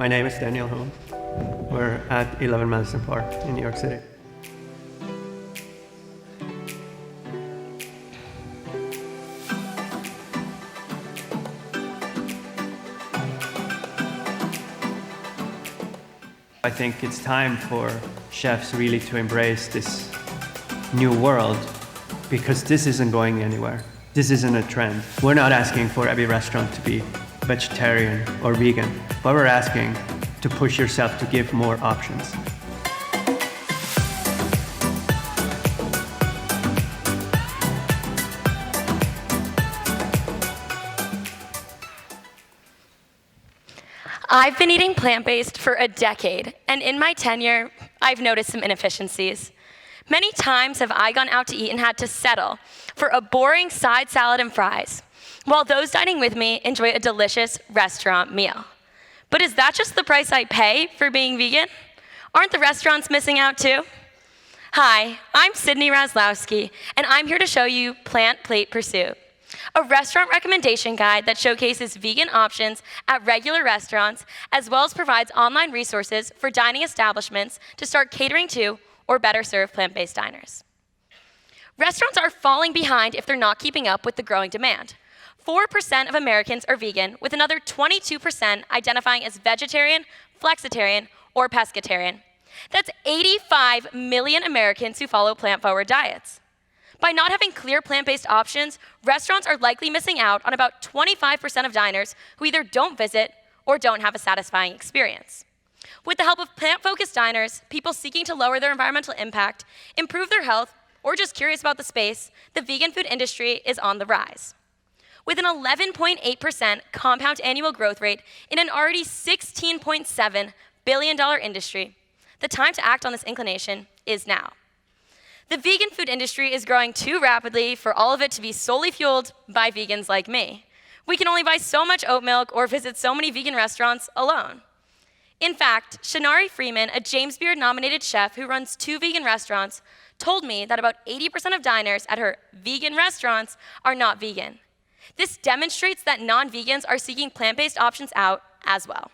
My name is Daniel Hoon. We're at 11 Madison Park in New York City. I think it's time for chefs really to embrace this new world, because this isn't going anywhere. This isn't a trend. We're not asking for every restaurant to be vegetarian or vegan, but we're asking to push yourself to give more options. I've been eating plant-based for a decade, and in my tenure, I've noticed some inefficiencies. Many times have I gone out to eat and had to settle for a boring side salad and fries, while those dining with me enjoy a delicious restaurant meal. But is that just the price I pay for being vegan? Aren't the restaurants missing out too? Hi, I'm Sydney Raslowski, and I'm here to show you Plant Plate Pursuit, a restaurant recommendation guide that showcases vegan options at regular restaurants, as well as provides online resources for dining establishments to start catering to or better serve plant-based diners. Restaurants are falling behind if they're not keeping up with the growing demand. 4% of Americans are vegan, with another 22% identifying as vegetarian, flexitarian, or pescatarian. That's 85 million Americans who follow plant-forward diets. By not having clear plant-based options, restaurants are likely missing out on about 25% of diners who either don't visit or don't have a satisfying experience. With the help of plant-focused diners, people seeking to lower their environmental impact, improve their health, or just curious about the space, the vegan food industry is on the rise. With an 11.8% compound annual growth rate in an already $16.7 billion industry, the time to act on this inclination is now. The vegan food industry is growing too rapidly for all of it to be solely fueled by vegans like me. We can only buy so much oat milk or visit so many vegan restaurants alone. In fact, Shanari Freeman, a James Beard-nominated chef who runs 2 vegan restaurants, told me that about 80% of diners at her vegan restaurants are not vegan. This demonstrates that non-vegans are seeking plant-based options out as well.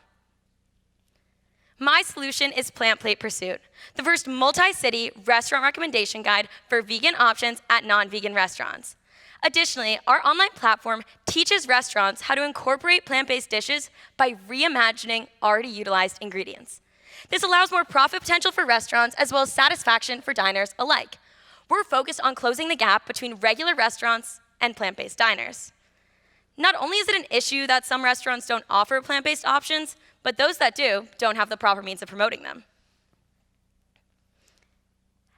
My solution is Plant Plate Pursuit, the first multi-city restaurant recommendation guide for vegan options at non-vegan restaurants. Additionally, our online platform teaches restaurants how to incorporate plant-based dishes by reimagining already utilized ingredients. This allows more profit potential for restaurants as well as satisfaction for diners alike. We're focused on closing the gap between regular restaurants and plant-based diners. Not only is it an issue that some restaurants don't offer plant-based options, but those that do don't have the proper means of promoting them.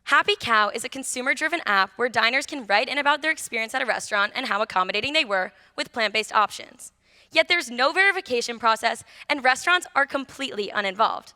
Happy Cow is a consumer-driven app where diners can write in about their experience at a restaurant and how accommodating they were with plant-based options. Yet there's no verification process, and restaurants are completely uninvolved.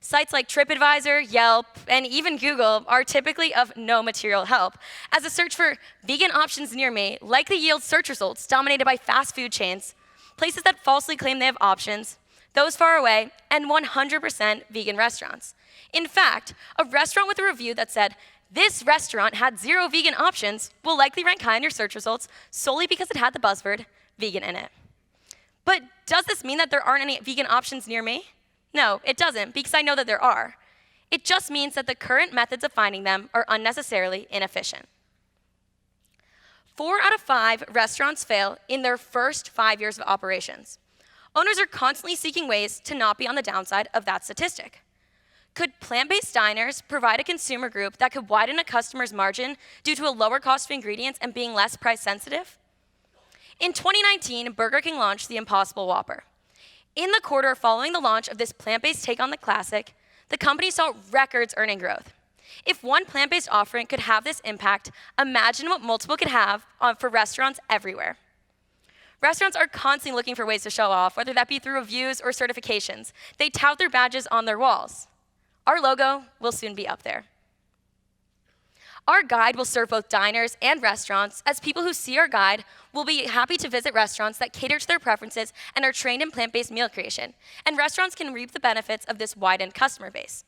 Sites like TripAdvisor, Yelp, and even Google are typically of no material help, as a search for vegan options near me likely yields search results dominated by fast food chains, places that falsely claim they have options, those far away, and 100% vegan restaurants. In fact, a restaurant with a review that said, "This restaurant had 0 vegan options," will likely rank high in your search results solely because it had the buzzword vegan in it. But does this mean that there aren't any vegan options near me? No, it doesn't, because I know that there are. It just means that the current methods of finding them are unnecessarily inefficient. 4 out of 5 restaurants fail in their first 5 years of operations. Owners are constantly seeking ways to not be on the downside of that statistic. Could plant-based diners provide a consumer group that could widen a customer's margin due to a lower cost of ingredients and being less price sensitive? In 2019, Burger King launched the Impossible Whopper. In the quarter following the launch of this plant-based take on the classic, the company saw records earning growth. If one plant-based offering could have this impact, imagine what multiple could have for restaurants everywhere. Restaurants are constantly looking for ways to show off, whether that be through reviews or certifications. They tout their badges on their walls. Our logo will soon be up there. Our guide will serve both diners and restaurants, as people who see our guide will be happy to visit restaurants that cater to their preferences and are trained in plant-based meal creation, and restaurants can reap the benefits of this widened customer base.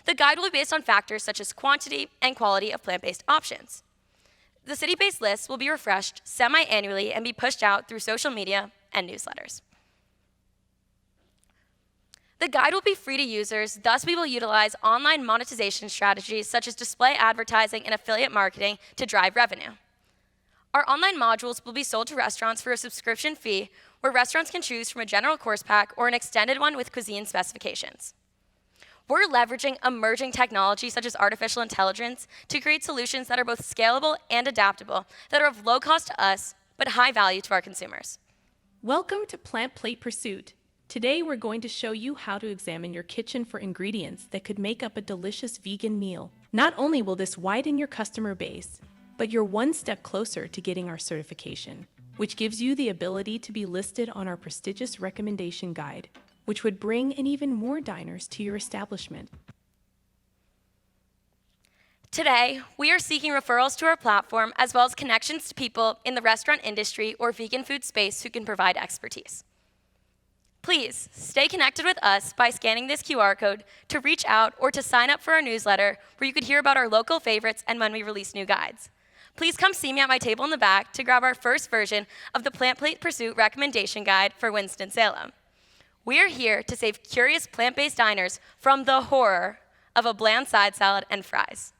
The guide will be based on factors such as quantity and quality of plant-based options. The city-based list will be refreshed semi-annually and be pushed out through social media and newsletters. The guide will be free to users, thus we will utilize online monetization strategies such as display advertising and affiliate marketing to drive revenue. Our online modules will be sold to restaurants for a subscription fee, where restaurants can choose from a general course pack or an extended one with cuisine specifications. We're leveraging emerging technology such as artificial intelligence to create solutions that are both scalable and adaptable, that are of low cost to us, but high value to our consumers. Welcome to Plant Plate Pursuit. Today we're going to show you how to examine your kitchen for ingredients that could make up a delicious vegan meal. Not only will this widen your customer base, but you're one step closer to getting our certification, which gives you the ability to be listed on our prestigious recommendation guide, which would bring in even more diners to your establishment. Today, we are seeking referrals to our platform as well as connections to people in the restaurant industry or vegan food space who can provide expertise. Please stay connected with us by scanning this QR code to reach out or to sign up for our newsletter where you could hear about our local favorites and when we release new guides. Please come see me at my table in the back to grab our first version of the Plant Plate Pursuit recommendation guide for Winston-Salem. We are here to save curious plant-based diners from the horror of a bland side salad and fries.